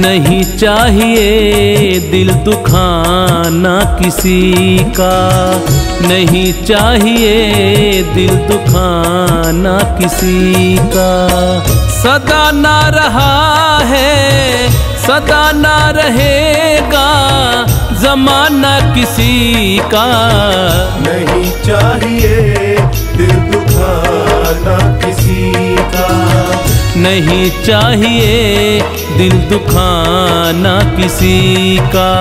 नहीं चाहिए दिल दुखाना किसी का, नहीं चाहिए दिल दुखाना किसी का। सदा ना रहा है सदा ना रहेगा ज़माना किसी का। नहीं चाहिए दिल दुखाना किसी का, नहीं चाहिए दिल दुखाना किसी का।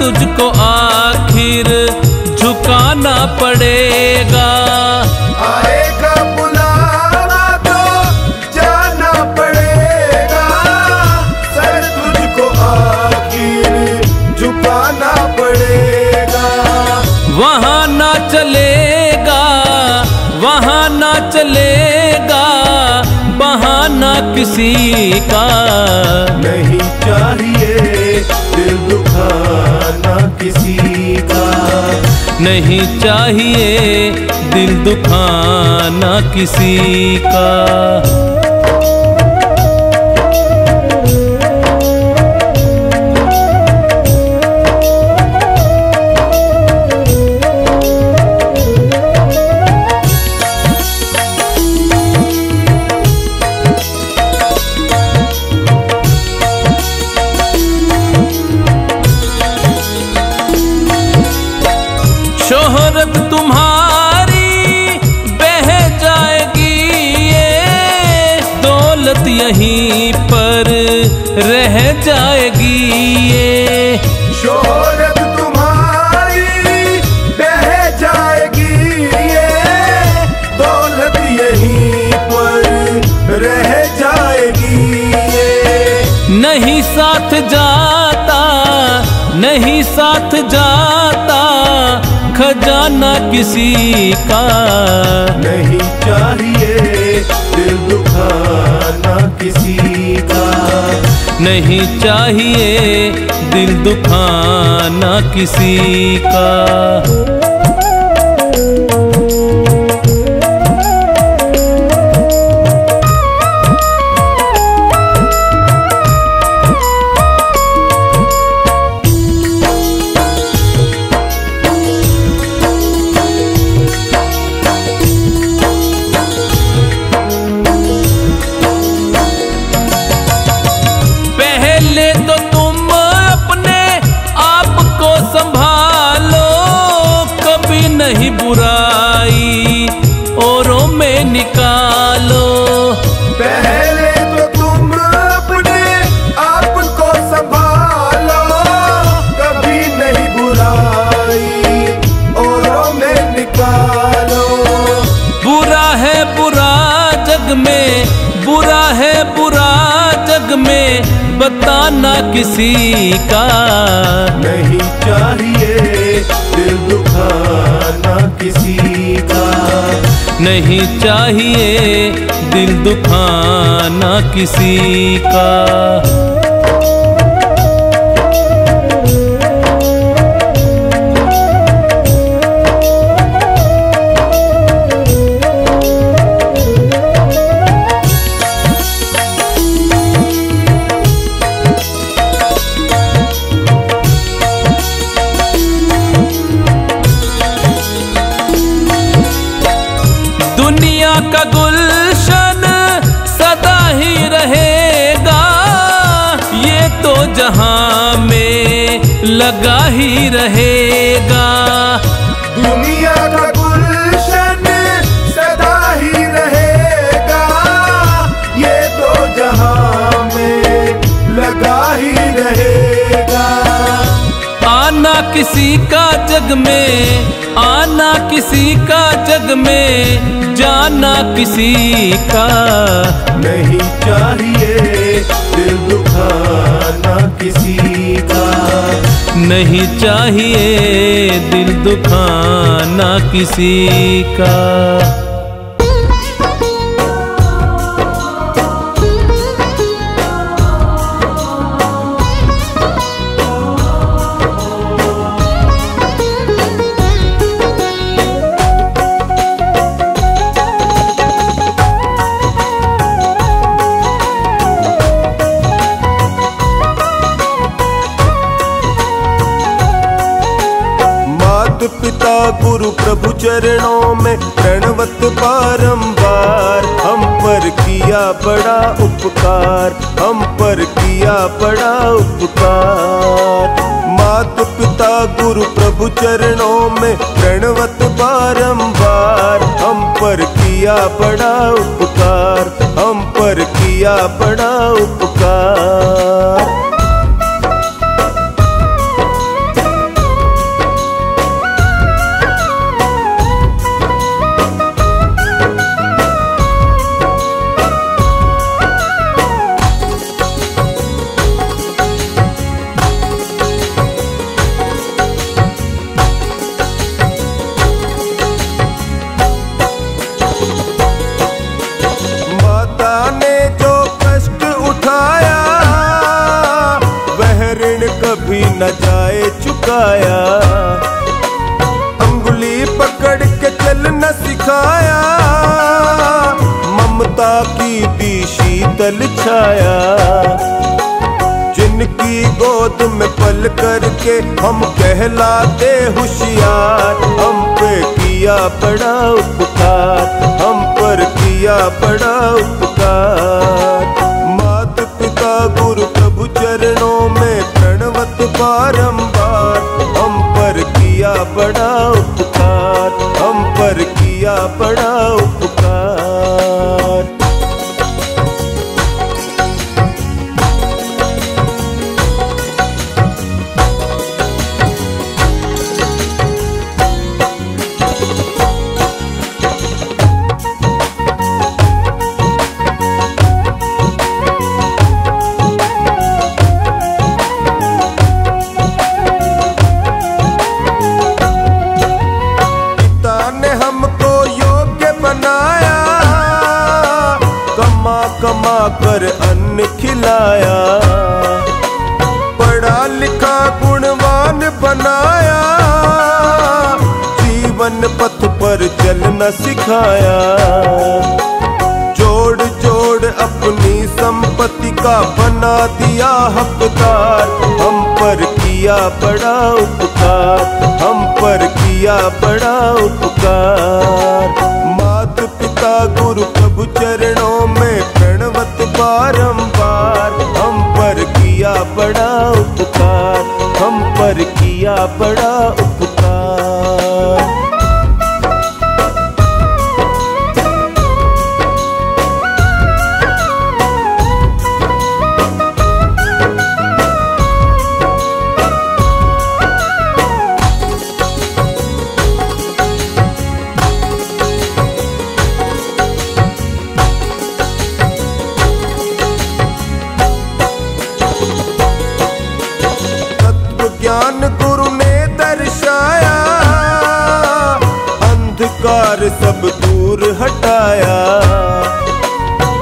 तुझको आखिर झुकाना पड़ेगा। आएगा बुलावा तो जाना पड़ेगा, सर तुझको आखिर झुकाना पड़ेगा। वहाँ ना चलेगा वहाँ ना चलेगा बहाना किसी का। नहीं चाहिए दिल दुखाना किसी का, नहीं चाहिए दिल दुखाना किसी का। शोहरत तुम्हारी बह जाएगी ये, दौलत यहीं पर रह जाएगी ये। शोहरत तुम्हारी बह जाएगी ये, दौलत यहीं पर रह जाएगी ये। नहीं साथ जाता नहीं साथ जाता खजाना किसी का। नहीं चाहिए दिल दुखाना किसी का, नहीं चाहिए दिल दुखाना किसी का। नहीं बुराई औरों में निकालो, पहले तो तुम अपने आप को संभालो। कभी नहीं बुराई औरों में निकालो। बुरा है बुरा जग में बुरा है बुरा जग में बताना किसी का। नहीं चाहिए दिल दुखाना किसी का, नहीं चाहिए दिल दुखाना किसी का। दुनिया का गुलशन सदा ही रहेगा, ये तो जहां में लगा ही रहेगा। दुनिया का गुलशन सदा ही रहेगा, ये तो जहां में लगा ही रहेगा। आना किसी का जग में, आना किसी का जग में, जाना किसी का नहीं चाहिए दिल दुखाना किसी का, नहीं चाहिए दिल दुखाना किसी का। पिता गुरु प्रभु चरणों में प्रणवत बारंबार, हम पर किया बड़ा उपकार, हम पर किया बड़ा उपकार। मात पिता गुरु प्रभु चरणों में प्रणवत बारंबार, हम पर किया बड़ा उपकार, हम पर किया बड़ा उपकार। कभी न जाए चुकाया, अंगुली पकड़ के चलना सिखाया, ममता की दी शीतल छाया। जिनकी गोद में पल करके हम कहलाते होशियार, हम पे किया बड़ा उपकार, हम पर किया बड़ा उपकार। मात पिता गुरु प्रभु चरणों में प्रणवत बारंबार, हम पर किया बड़ा उपकार, हम पर किया बड़ा उपकार। कमा कर अन्न खिलाया, पढ़ा लिखा गुणवान बनाया, जीवन पथ पर चलना सिखाया। जोड़ जोड़ अपनी संपत्ति का बना दिया हकदार, हम पर किया बड़ा उपकार, हम पर किया बड़ा उपकार। मात पिता गुरु प्रभु चरणों में प्रणवत बारंबार, हम पर किया बड़ा उपकार, हम पर किया बड़ा उपकार। ज्ञान गुरु ने दर्शाया, अंधकार सब दूर हटाया,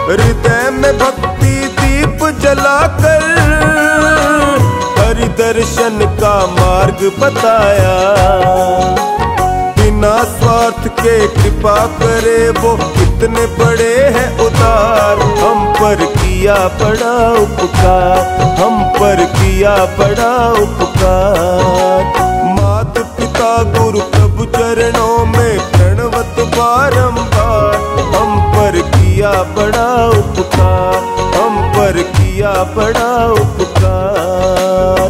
हृदय में भक्ति दीप जलाकर हरि दर्शन का मार्ग बताया। बिना स्वार्थ के कृपा करे वो कितने बड़े हैं उदार, हम पर किया बड़ा उपकार, हम पर किया बड़ा उपकार। मात पिता गुरु प्रभु चरणों में प्रणवत बारंबार, हम पर किया बड़ा उपकार, हम पर किया बड़ा उपकार।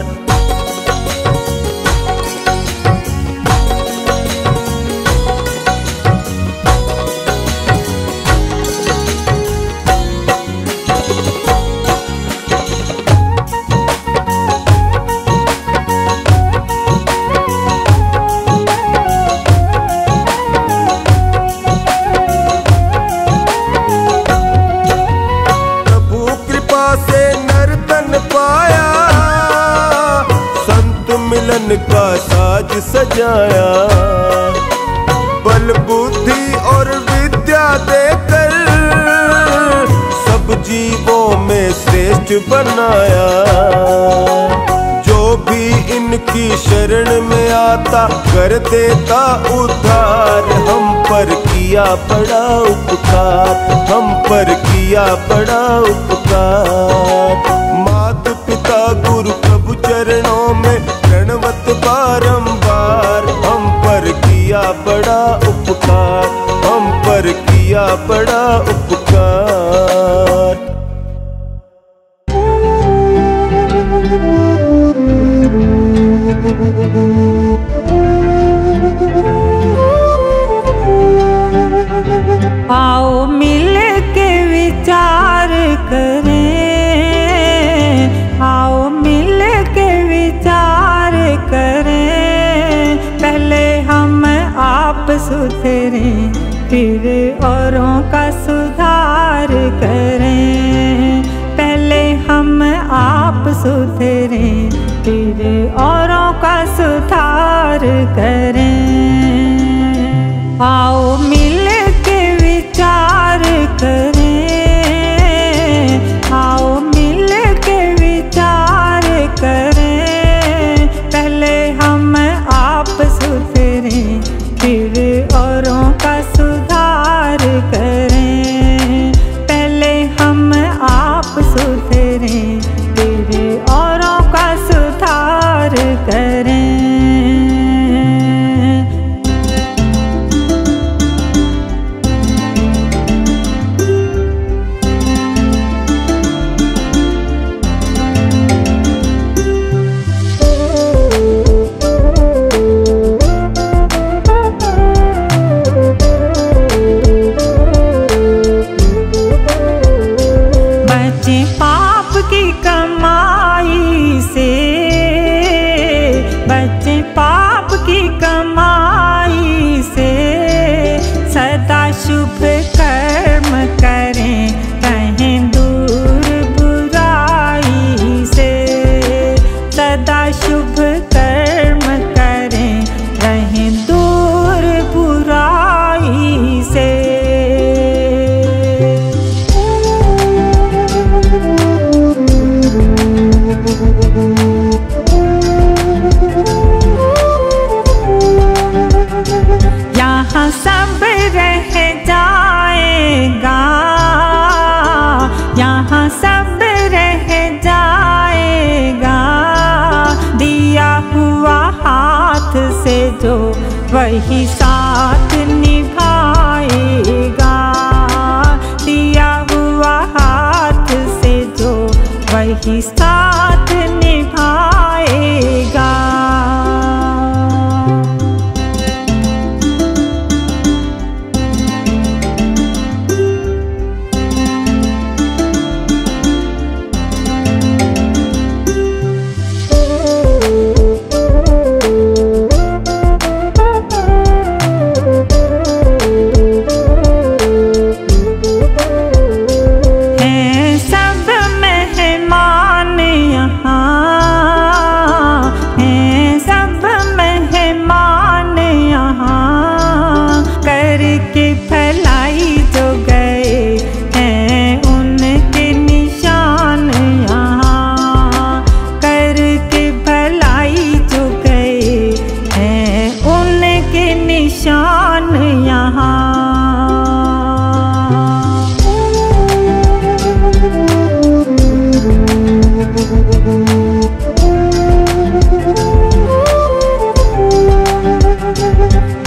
साज सजाया। बल बुद्धि और विद्या देकर सब जीवों में श्रेष्ठ बनाया। जो भी इनकी शरण में आता कर देता उद्धार। हम पर किया बड़ा उपकार, हम पर किया बड़ा उपकार। मात पिता गुरु प्रभु चरणों में प्रणवत बारंबार। हम पर किया बड़ा उपकार, हम पर किया बड़ा उपकार। आओ मिल के विचार करें, आओ मिल के विचार करें। पहले हम आप सुधरें, फिर औरों का सुधार करें। पहले हम आप सुधरें, फिर औरों का सुधार करें। आओ मिल के विचार करें, आओ मिल के विचार करें। पहले हम आप सुधरें, फिर औरों का सुधार करें। पहले हम आप सुधरें, फिर औरों का सुधार करें। पाप की कमाई से, बचे पाप की कमाई से। सदा शुभ कर्म करें, रहें दूर बुराई से। सदा शुभ कर्म करें, रहें दूर बुराई से। यहाँ सब रह जाएगा, यहाँ सब रह जाएगा। दिया हुआ हाथ से जो वही साथ निभाएगा। दिया हुआ हाथ से जो वही साथ निभाएगा।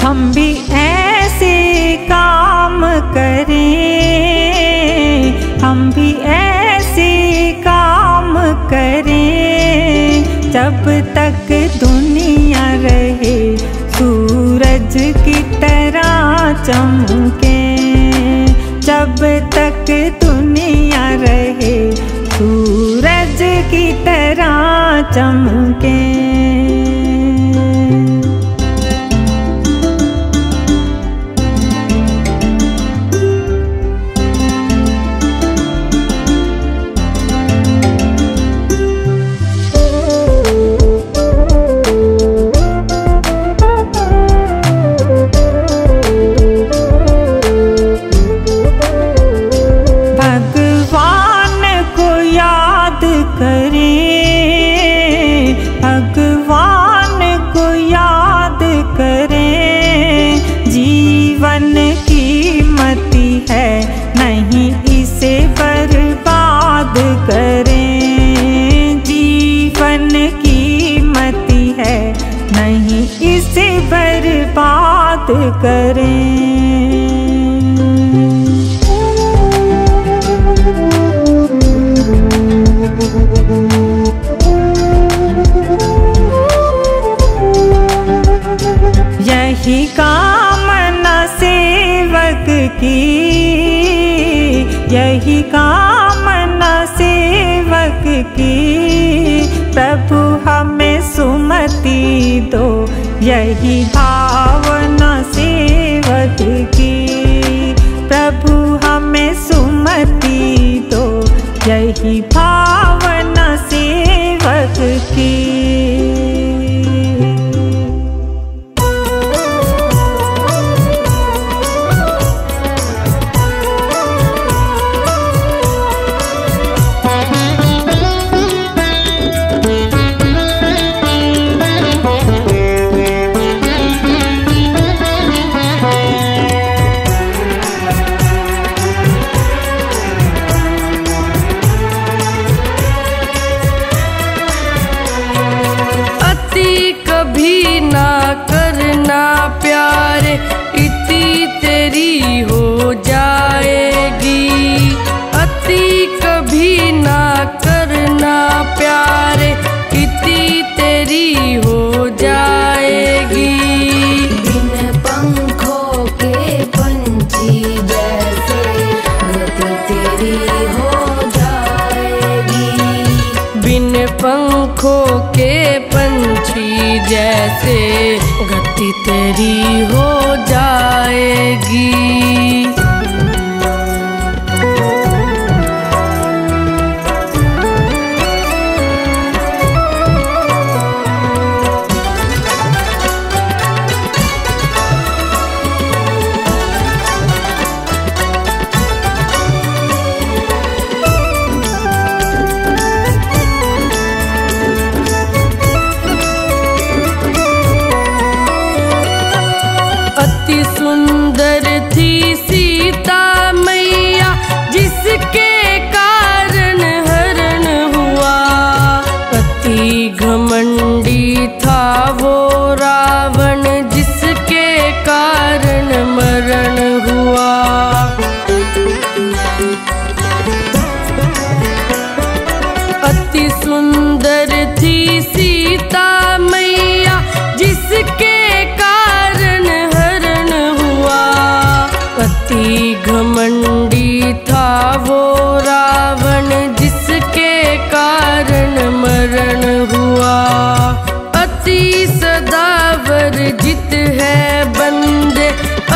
हम भी ऐसे काम करें, हम भी ऐसे काम करें। जब तक दुनिया रहे सूरज की तरह चमके। जब तक दुनिया रहे सूरज की तरह चमके। करें। यही कामना सेवक की, यही कामना सेवक की, प्रभु हमें सुमति दो, यही भावना सेवक की, प्रभु हमें सुमति दो, यही भावना सेवक की। पंखों के पंछी जैसे गति तेरी हो जाएगी। अति सुंदर थी सीता मैया जिसके कारण हरण हुआ, अति घमंडी था वो रावण जिसके कारण मरण हुआ। अति सुंदर थी सीता मैया जिसके कारण हरण हुआ, अति घमंडी था वो रावण जिसके कारण मरण हुआ। अति सदावर जित है बंदे,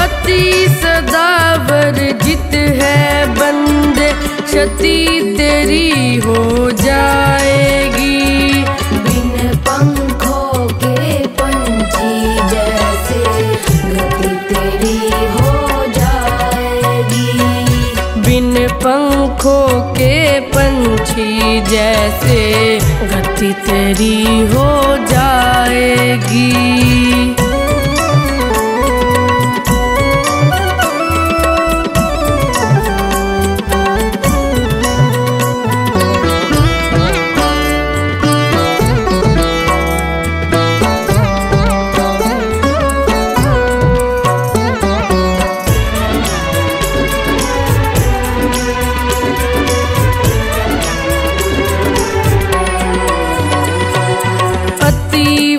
अति सदावर जित है बंदे, क्षति तेरी हो जाएगी। बिन पंखों के पंछी जैसे गति तेरी हो जाएगी। बिन पंखों के पंछी जैसे गति तेरी हो जाएगी।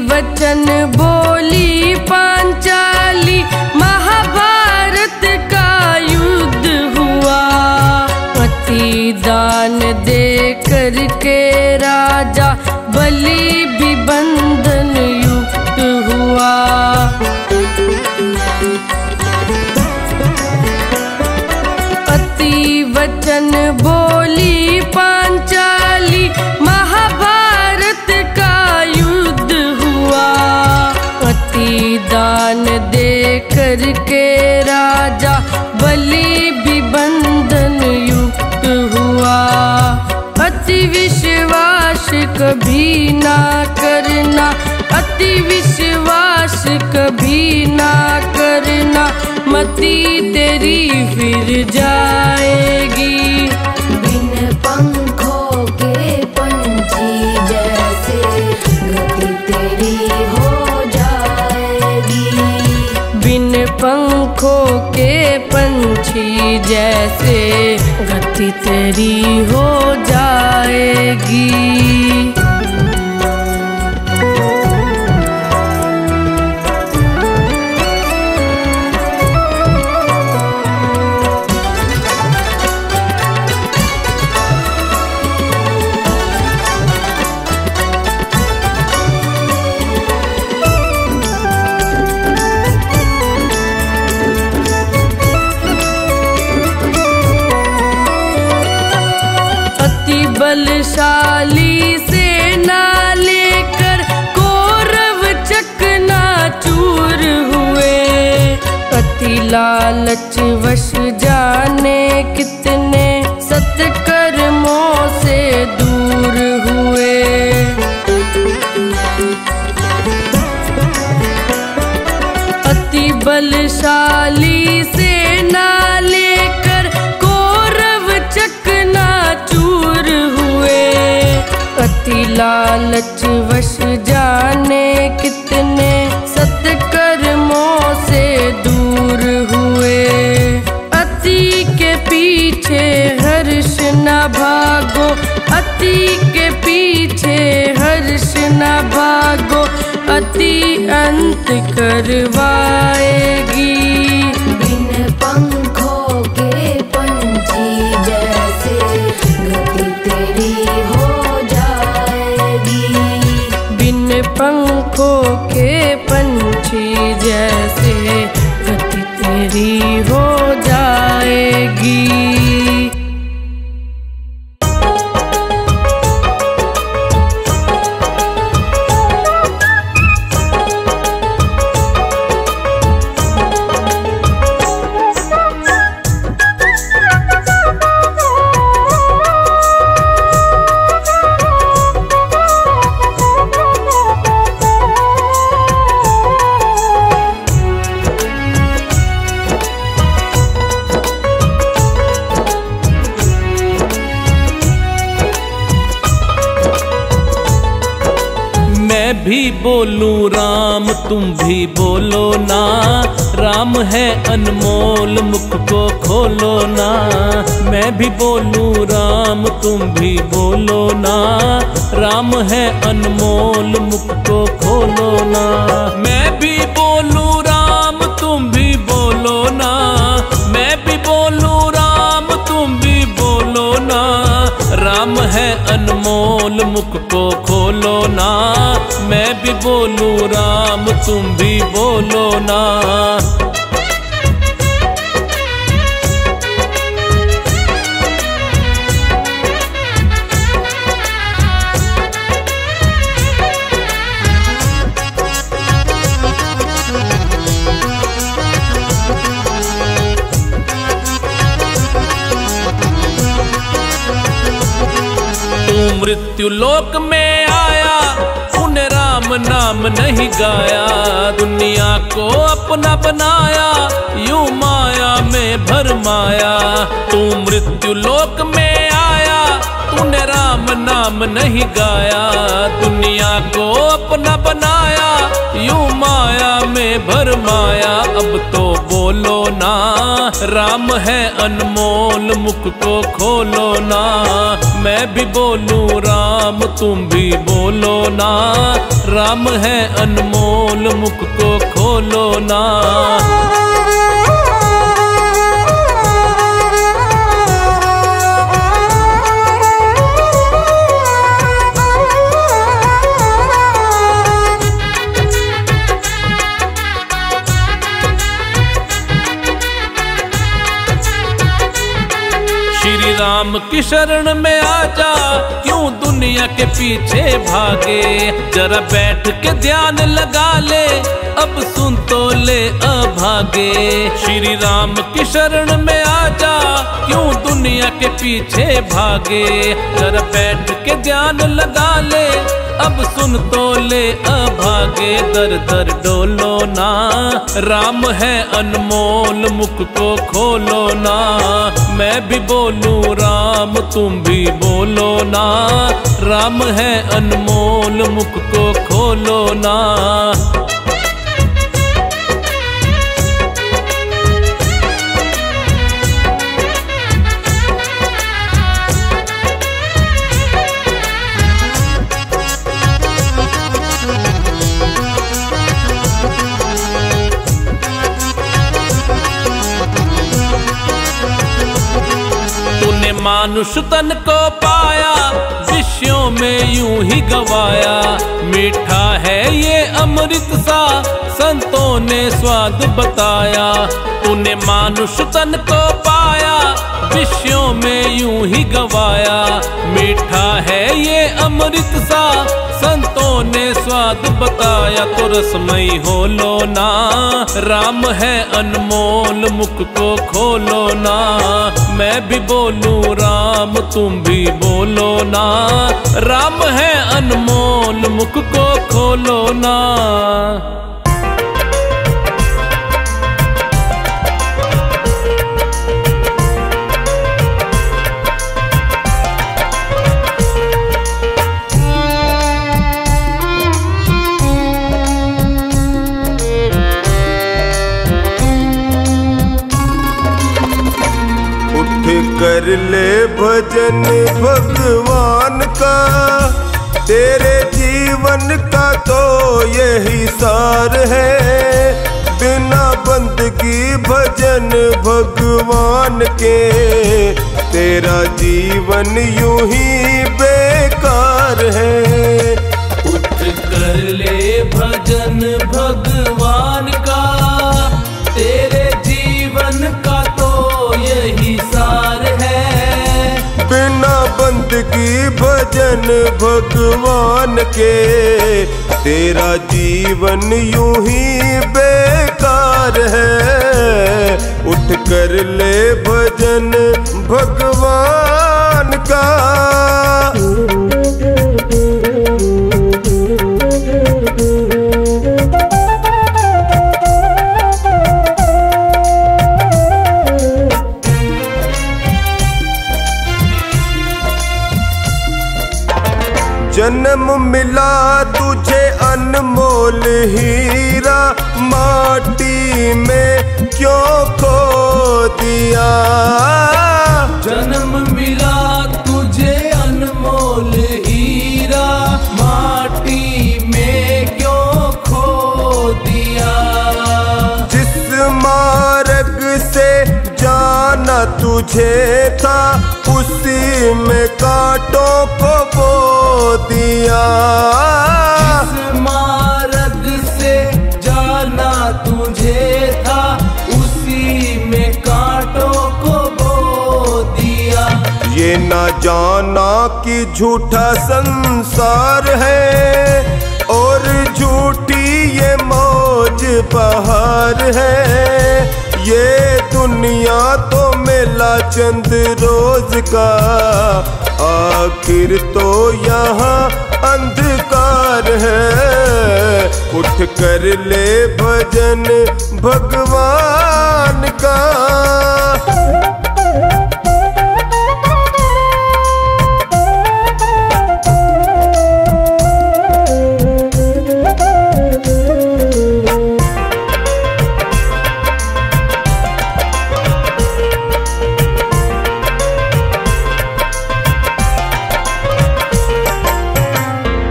वचन बोली पांचाली, महाभारत का युद्ध हुआ। अति दान दे करके राजा बलि भी बंधन युक्त हुआ। अति वचन बोली पांचाली, महाभारत का युद्ध हुआ। अति दान दे करके राजा बलि भी बंधन युक्त हुआ। अति विश्वास कभी ना करना, अति विश्वास कभी ना करना, मति तेरी फिर जाएगी। बिन पंखों के पंछी जैसे गति तेरी हो जाएगी। बिन पंखों के पंछी जैसे गति तेरी हो जाएगी। बलशाली सेना लेकर कौरव चकनाचूर हुए। अति लालच वश जाने कितने सत्कर्मों से दूर हुए। अति बलशाली सेना लेकर कौरव चकनाचूर हुए। अति लालच वश जाने कितने सत्कर्मों से दूर हुए। अति के पीछे हर्ष न भागो, अति के पीछे हर्ष न भागो, अति अंत करवाएगी। बिन पंखों के पंछी जैसे गति तेरी हो जाएगी। बिन पंखों के पंछी जैसे गति तेरी हो जाएगी। मैं भी बोलूं राम तुम भी बोलो ना, राम है अनमोल मुख को खोलो ना। मैं भी बोलूं राम तुम भी बोलो ना, राम है अनमोल मुख को खोलो ना। मैं भी बोलूं राम तुम भी बोलो ना, मैं भी बोलूं राम तुम भी बोलो ना। राम है अनमोल मुख को खोलो ना। मैं भी बोलूं राम तुम भी बोलो ना। तू मृत्यु लोक में आया, तूने राम नाम नहीं गाया। दुनिया को अपना बनाया, यूं माया में भरमाया। तू मृत्यु लोक में आया, तूने राम नाम नहीं गाया। दुनिया को अपना बनाया, यूं माया में भरमाया। अब तो बोलो ना, राम है अनमोल मुख को खोलो ना। मैं भी बोलूं राम तुम भी बोलो ना, राम है अनमोल मुख को खोलो ना। श्री राम की शरण में आजा, क्यों दुनिया के पीछे भागे। जरा बैठ के ध्यान लगा ले, अब सुन तो ले अभागे। श्री राम की शरण में आजा, क्यों दुनिया के पीछे भागे। जरा बैठ के ध्यान लगा ले, अब सुन तो ले अभागे। दर दर डोलो ना, राम है अनमोल मुख को खोलो ना। मैं भी बोलूं राम तुम भी बोलो ना, राम है अनमोल मुख को खोलो ना। मानुष तन को पाया, विषयों में यूं ही गवाया। मीठा है ये अमृत सा, संतों ने स्वाद बताया। तूने मानुष तन को पाया, विषयों में यूं ही गवाया। मीठा है ये अमृत सा, संतों ने स्वाद बताया। तो रसमयी हो लो ना, राम है अनमोल, मुख को खोलो ना। मैं भी बोलूं राम, तुम भी बोलो ना। राम है अनमोल, मुख को खोलो ना। कर ले भजन भगवान का, तेरे जीवन का तो यही सार है। बिना बंदगी भजन भगवान के, तेरा जीवन यूं ही बेकार है। उठ कर ले भजन भगवान का, तेरे जीवन का तो यही सार है। बिना बंदगी भजन भगवान के, तेरा जीवन यूं ही बेकार है। उठ कर ले भजन भगवान का। जन्म मिला तुझे अनमोल हीरा, माटी में क्यों खो दिया। जन्म मिला तुझे अनमोल हीरा, माटी में क्यों खो दिया। जिस मार्ग से जाना तुझे था, उसी में कांटों को बो दिया। जिस मार्ग से जाना तुझे था, उसी में कांटों को बो दिया। ये ना जाना कि झूठा संसार है, और झूठी ये मौज बहार है। ये दुनिया तो मेला चंद रोज का, आखिर तो यहाँ अंधकार है। उठ कर ले भजन भगवान का।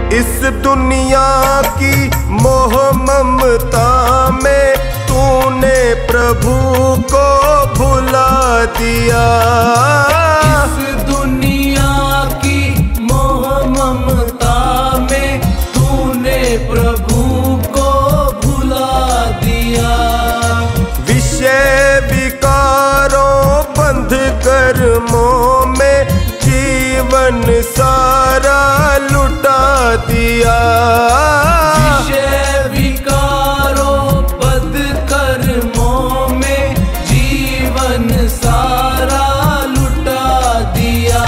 इस दुनिया की मोह ममता में, तूने प्रभु को भुला दिया। इस दुनिया की मोह ममता में, तूने प्रभु को भुला दिया। विषय विकारों बंध कर्मों में, जीवन सारा लुटा दिया। विषय विकारों बद कर्मों में, जीवन सारा लुटा दिया।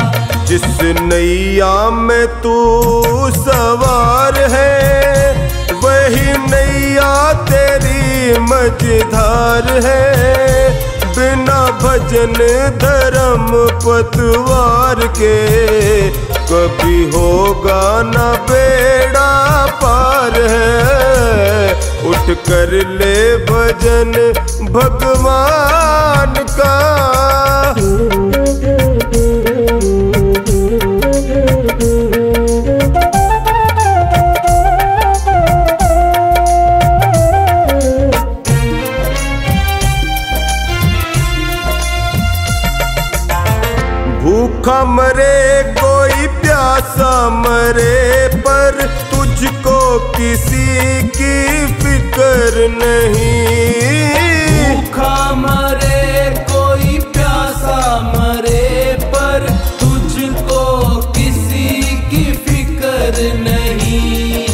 जिस नैया में तू सवार है, वही नैया तेरी मझधार है। बिना भजन धर्म पतवार के, कभी होगा न बेड़ा पार है। उठ कर ले भजन भगवान का। भूखा मरे कोई प्यासा मरे, पर तुझको किसी की फिक्र नहीं। भूखा मरे कोई प्यासा मरे, पर तुझको किसी की फिक्र नहीं।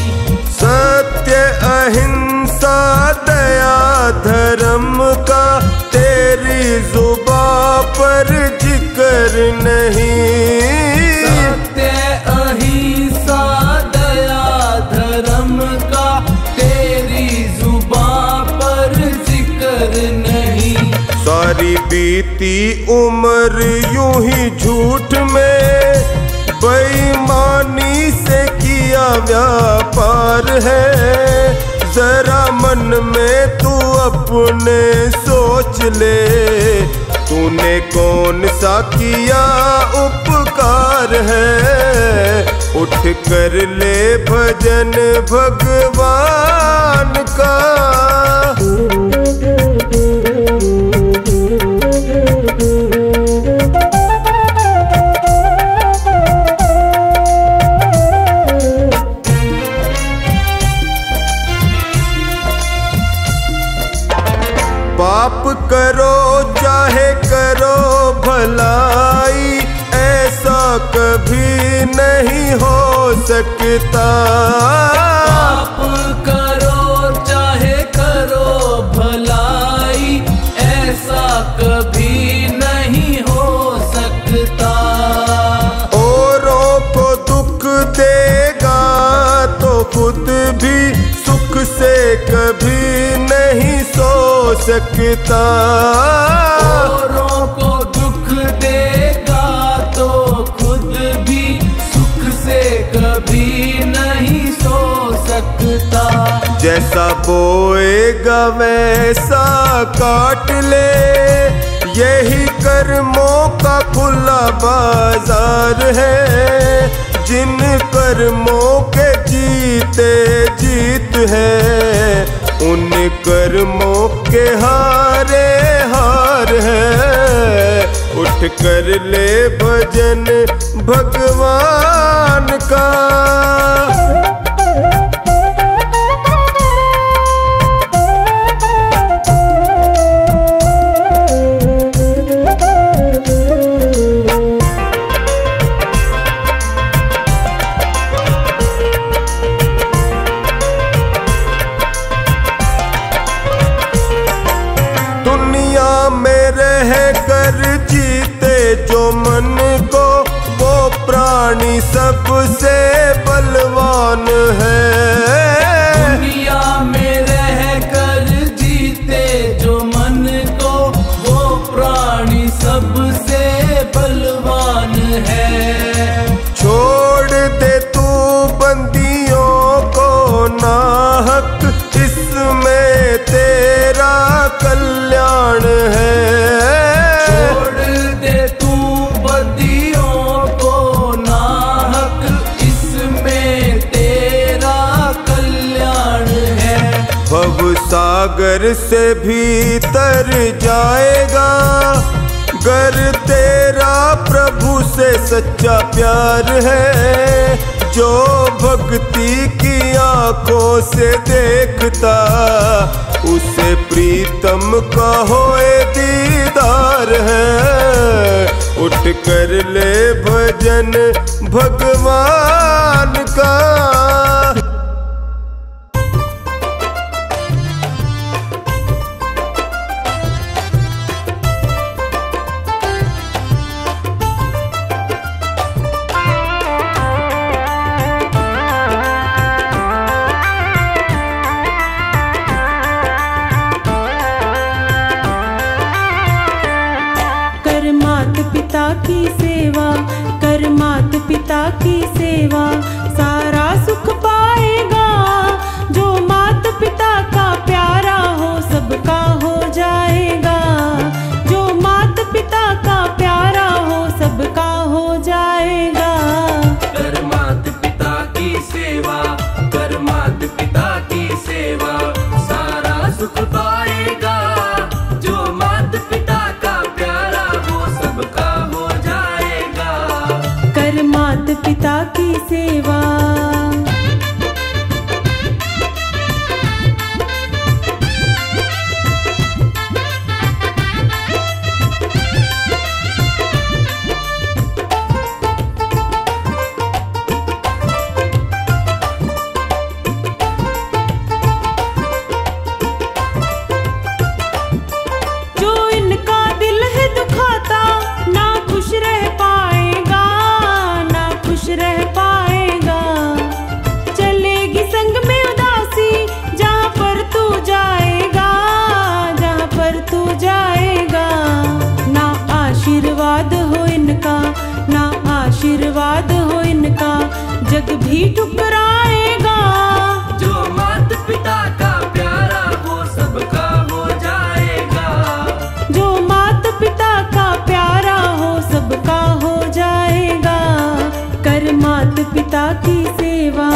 सत्य अहिंसा दया धर्म का तेरी जुबां पर जिक्र नहीं। सत्य अहिंसा दया धर्म का तेरी जुबां पर जिक्र नहीं। सारी बीती उम्र यूं ही झूठ में बेईमानी से किया व्यापार है। जरा मन में तू अपने सोच ले, तूने कौन सा किया उपकार है। उठ कर ले भजन भगवान का। पाप करो चाहे करो भलाई, ऐसा कभी नहीं हो सकता। पाप करो चाहे करो भलाई, ऐसा कभी नहीं हो सकता। औरों को दुख देगा तो खुद भी सुख से कभी नहीं सो सकता। औरों को दुख देगा तो खुद भी सुख से कभी नहीं सो सकता। जैसा बोएगा वैसा काट ले, यही कर्मों का खुला बाजार है। जिन कर्मों के जीते जीत है, उन कर्मों के हारे हार है। उठ कर ले भजन भगवान का। जीते जो मन को वो प्राणी सबसे बलवान है। दुनिया में रह कर जीते जो मन को वो प्राणी सबसे बलवान है। छोड़ दे तू बंदियों को नाहक, इसमें तेरा कल्याण है। सागर से भी तर जाएगा गर तेरा प्रभु से सच्चा प्यार है। जो भक्ति की आंखों से देखता, उसे प्रीतम का होए दीदार है। उठ कर ले भजन भगवान का। पिता की सेवा कर, मात पिता की सेवा सेवा। आशीर्वाद हो इनका जग भी ठुकराएगा। जो मात पिता का प्यारा वो सबका हो जाएगा। जो मात पिता का प्यारा हो सबका हो जाएगा। कर मात पिता की सेवा।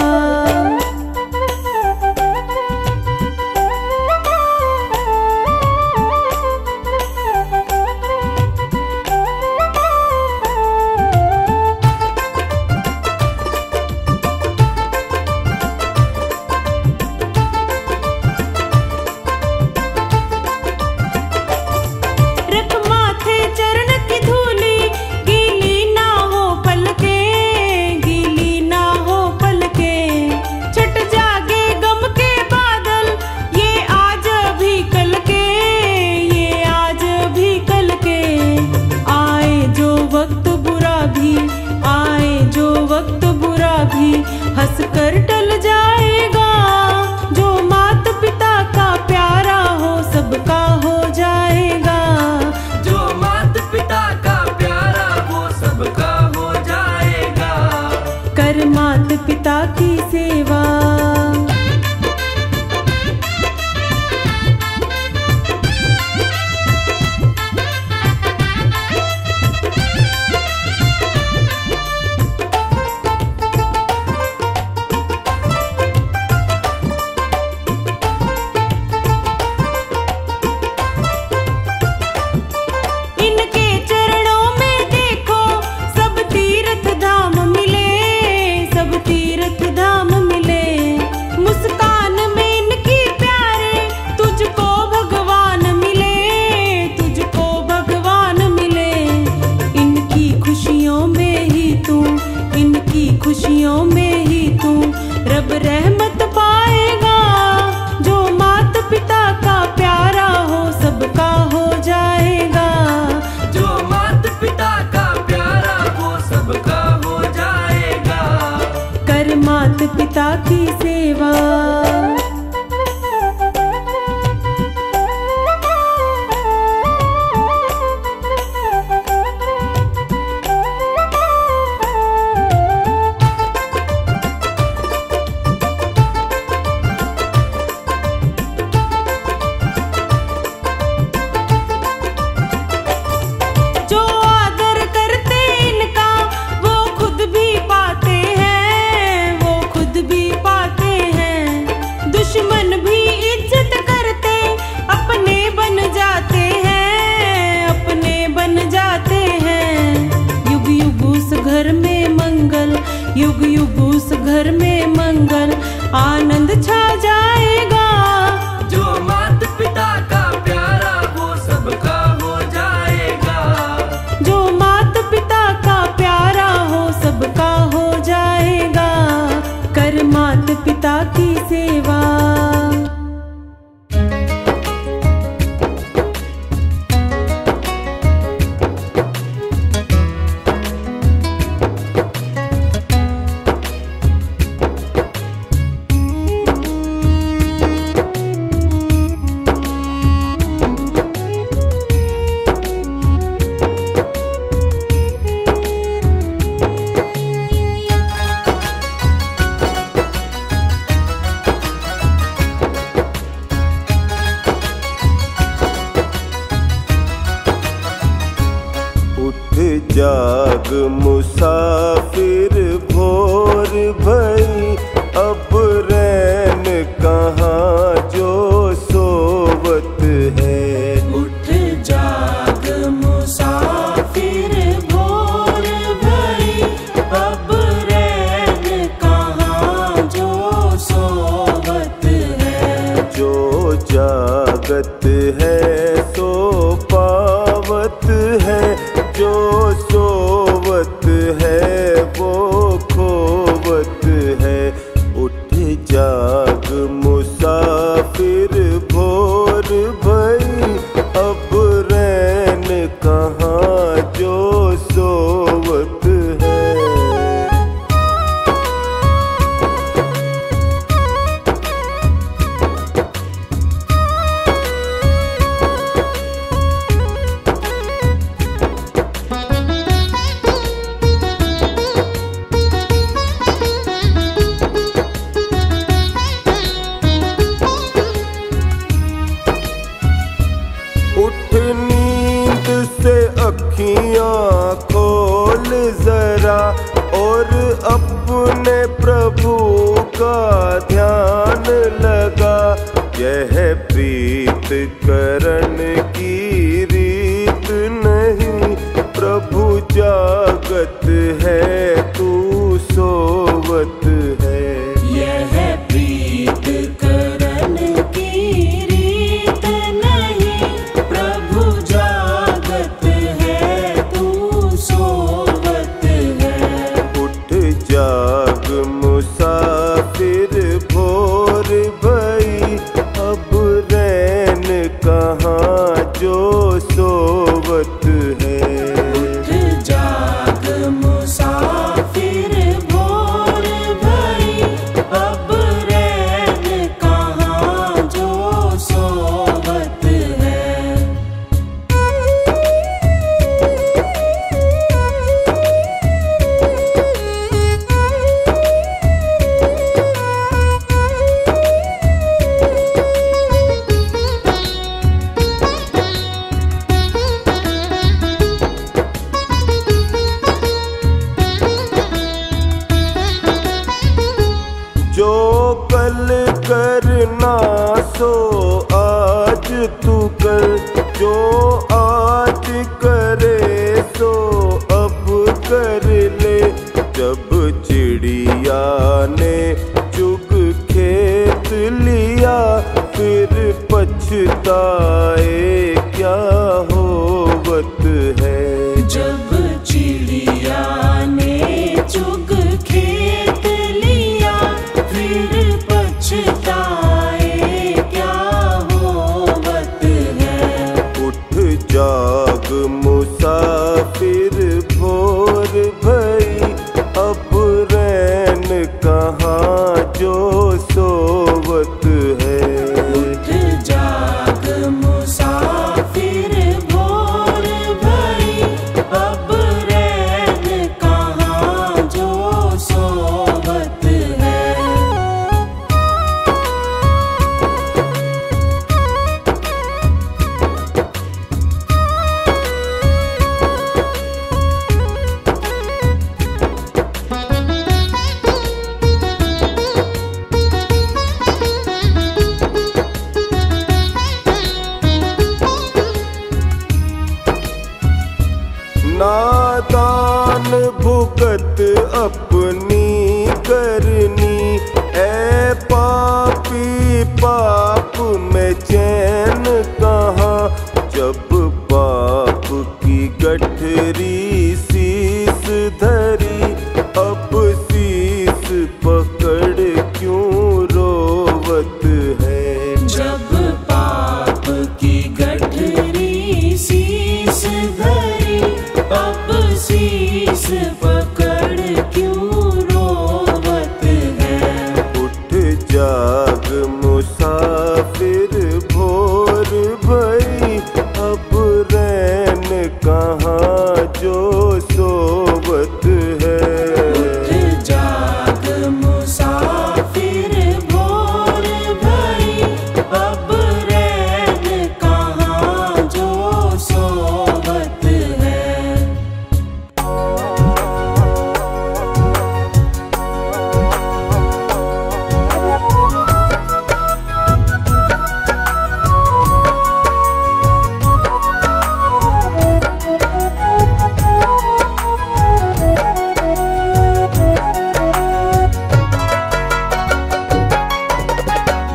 हंस कर टल जाएगा। जो मात पिता का प्यारा हो सबका हो जाएगा। जो मात पिता का प्यारा वो सबका हो जाएगा। कर मात पिता की सेवा। खुशियों में ही तू रब रहमत पाएगा। जो मात पिता का प्यारा हो सबका हो जाएगा। जो मात पिता का प्यारा वो सबका हो जाएगा। कर मात पिता की सेवा। युग युग उस घर में मंगल आनंद छा जाएगा। जो मात पिता का प्यारा वो सबका हो जाएगा। जो मात पिता का प्यारा हो सबका हो जाएगा। कर मात पिता की सेवा। जाग मुसाफिर भोर भई अब रैन कहाँ जो सोवत है। उठ जाग मुसाफिर भोर भई अब रैन की रीत नहीं, प्रभु जागत है तू सोवत है। यह प्रीत करन की रीत नहीं, प्रभु जागत है तू सोवत है। उठ जाग मुसाफिर भोर भई, अब रैन कहाँ जो सोवत है। उठ जाग मुसाफिर भोर भई, अब रैन कहाँ जो सोवत है। जो कल करना सो आज तू कर, जो आज करे सो अब कर ले। जब चिड़िया ने चुग खेत लिया, फिर पछताए क्या होवत है। जब चिड़िया ने चुग खेत लिया, फिर पछताए क्या होवत है। उठ जाग मुसाफिर भोर भई, अब रैन कहाँ जो सोवत है। उठ जाग मुसाफिर भोर भई, अब रैन कहाँ जो सोवत है। नादान भुगत अपनी करनी, ऐ पापी पाप में चैन कहाँ। जब पाप की गठरी शीस धरी, अब शीस पकड़ क्यों रोवत है। जब पाप की गठरी शीस धरी, अब शीस पकड़ क्यों रोवत है। उठ जाग मुसाफिर भोर भई, अब रैन कहाँ जो सोवत है। उठ जाग मुसाफिर भोर भई, अब रैन कहाँ जो सोवत है।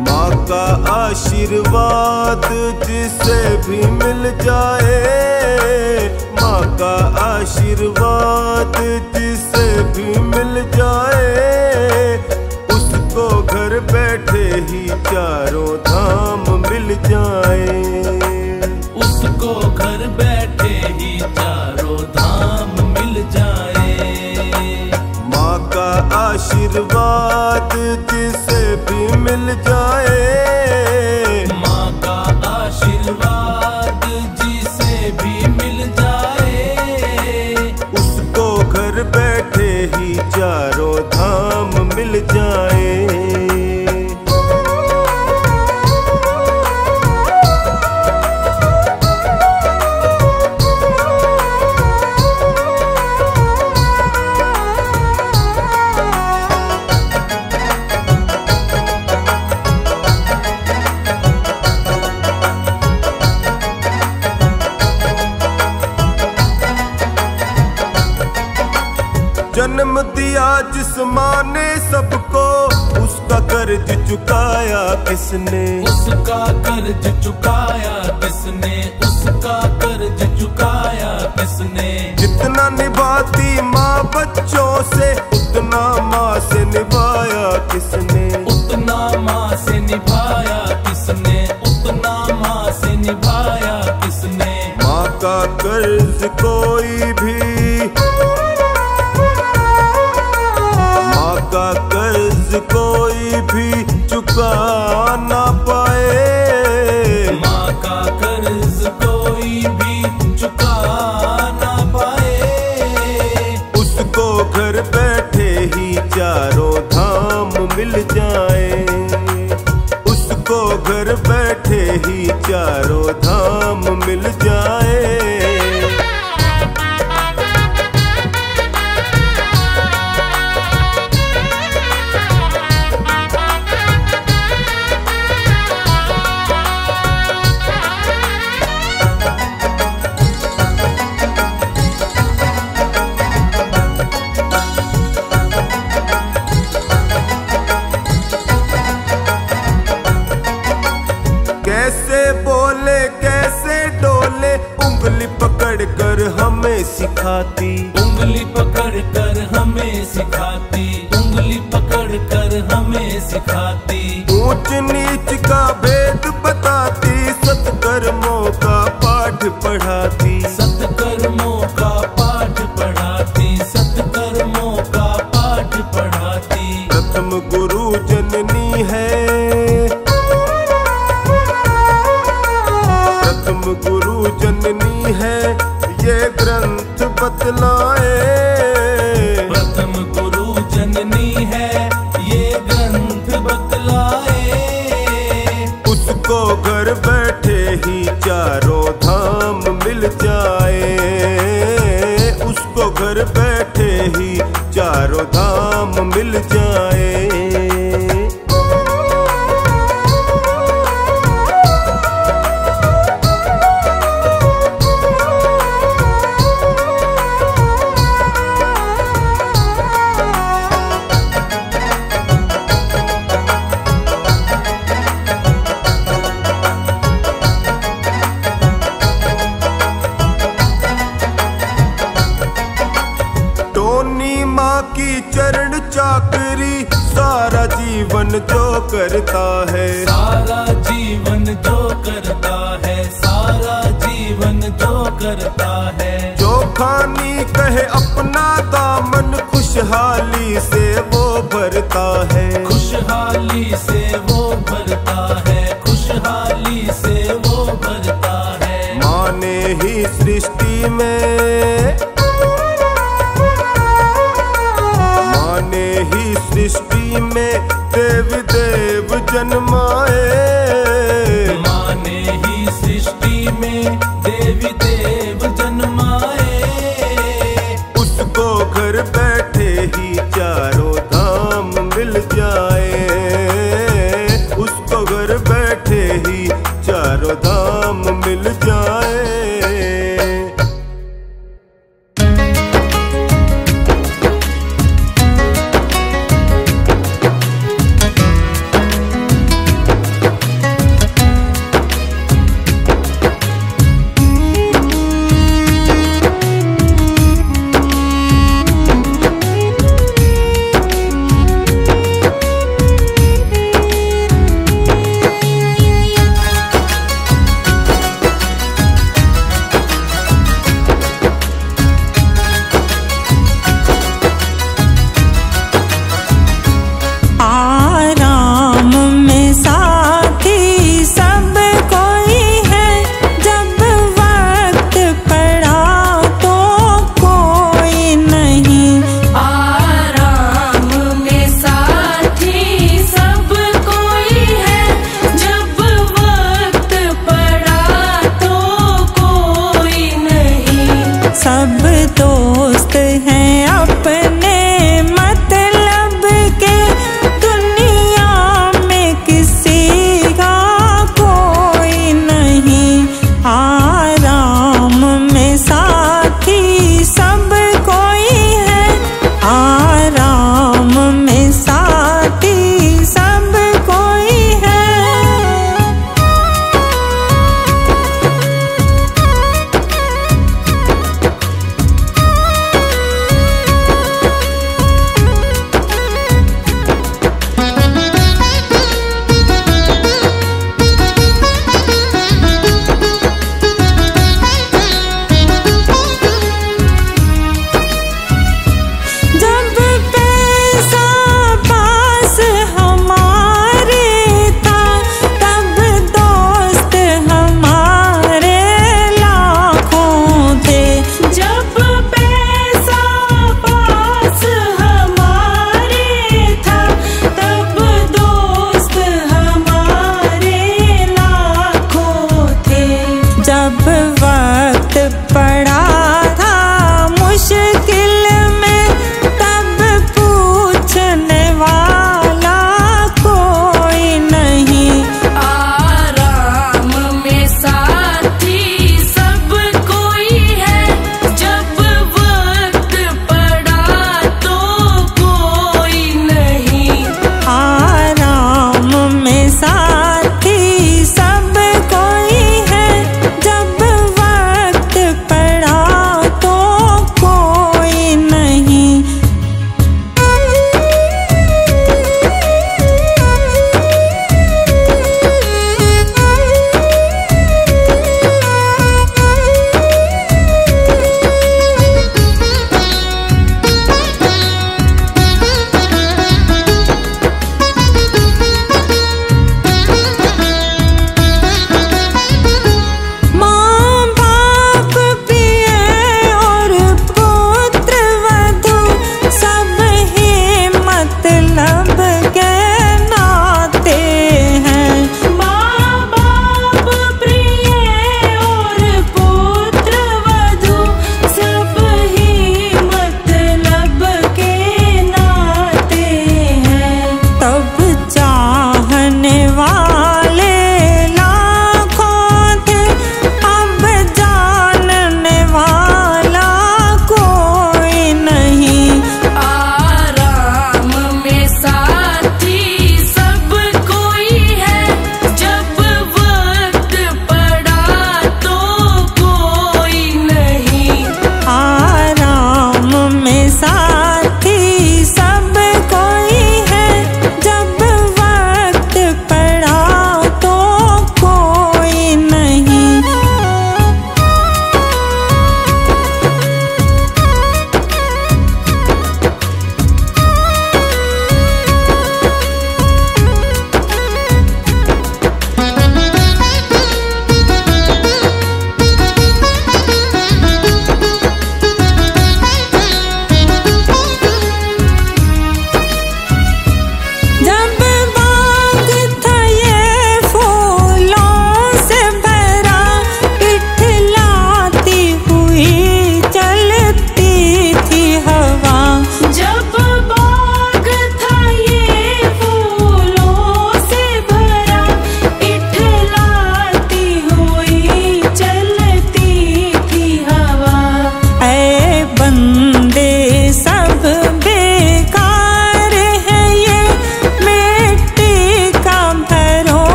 माँ का आशीर्वाद जिसे भी मिल जाए, माँ का आशीर्वाद जिसे भी मिल जाए, उसको घर बैठे ही चारों धाम मिल जाए। उसको घर बैठे ही चारों धाम मिल जाए। माँ का आशीर्वाद जिसे भी मिल जाए, माँ का आशीर्वाद जिसे भी मिल जाए, उसको घर बैठे ही चारों धाम मिल जाए। जन्म दिया जिस माँ ने सबको, उसका कर्ज चुकाया किसने? उसका कर्ज चुकाया किसने? उसका कर्ज चुकाया किसने? जितना निभाती माँ बच्चों से, उतना माँ से निभाया किसने? उतना माँ से निभाया किसने? उतना माँ से निभाया किसने? माँ का कर्ज कोई भी, माँ का कर्ज कोई भी चुका ना पाए। माँ का कर्ज कोई भी चुका ना पाए। उसको घर बैठे ही चारों धाम मिल जाए। उसको घर बैठे ही चारों धाम मिल जाए। कैसे बोले कैसे डोले, उंगली पकड़ कर हमें सिखाती। उंगली पकड़ कर हमें सिखाती। उंगली पकड़ कर हमें सिखाती। ऊंच नीच का भेद बताती, सत्कर्मों का पाठ पढ़ाती। सत्कर्मों का पाठ पढ़ाती। सत्कर्मों का पाठ पढ़ाती। प्रथम गुरु जननी है, प्रथम गुरु जननी है, ये ग्रंथ बतलाए। प्रथम गुरु जननी है, ये ग्रंथ बतलाए। उसको घर बैठे ही चारों धाम मिल जाए। उसको घर बैठे ही चारों धाम मिल जाए। टोनी माँ की चरण चाकरी, सारा जीवन जो करता है। सारा जीवन जो करता है। सारा जीवन जो करता है। जो खानी कहे अपना दामन, खुशहाली से वो भरता है। खुशहाली से वो भरता है। खुशहाली से वो भरता है। माँ ने ही सृष्टि में, माँ ने ही सृष्टि में देव देव जन्माए। माँ ने ही सृष्टि में देवी देव जन्माए। उसको घर बैठे ही चारों धाम मिल जाए। उसको घर बैठे ही चारों धाम मिल जाए।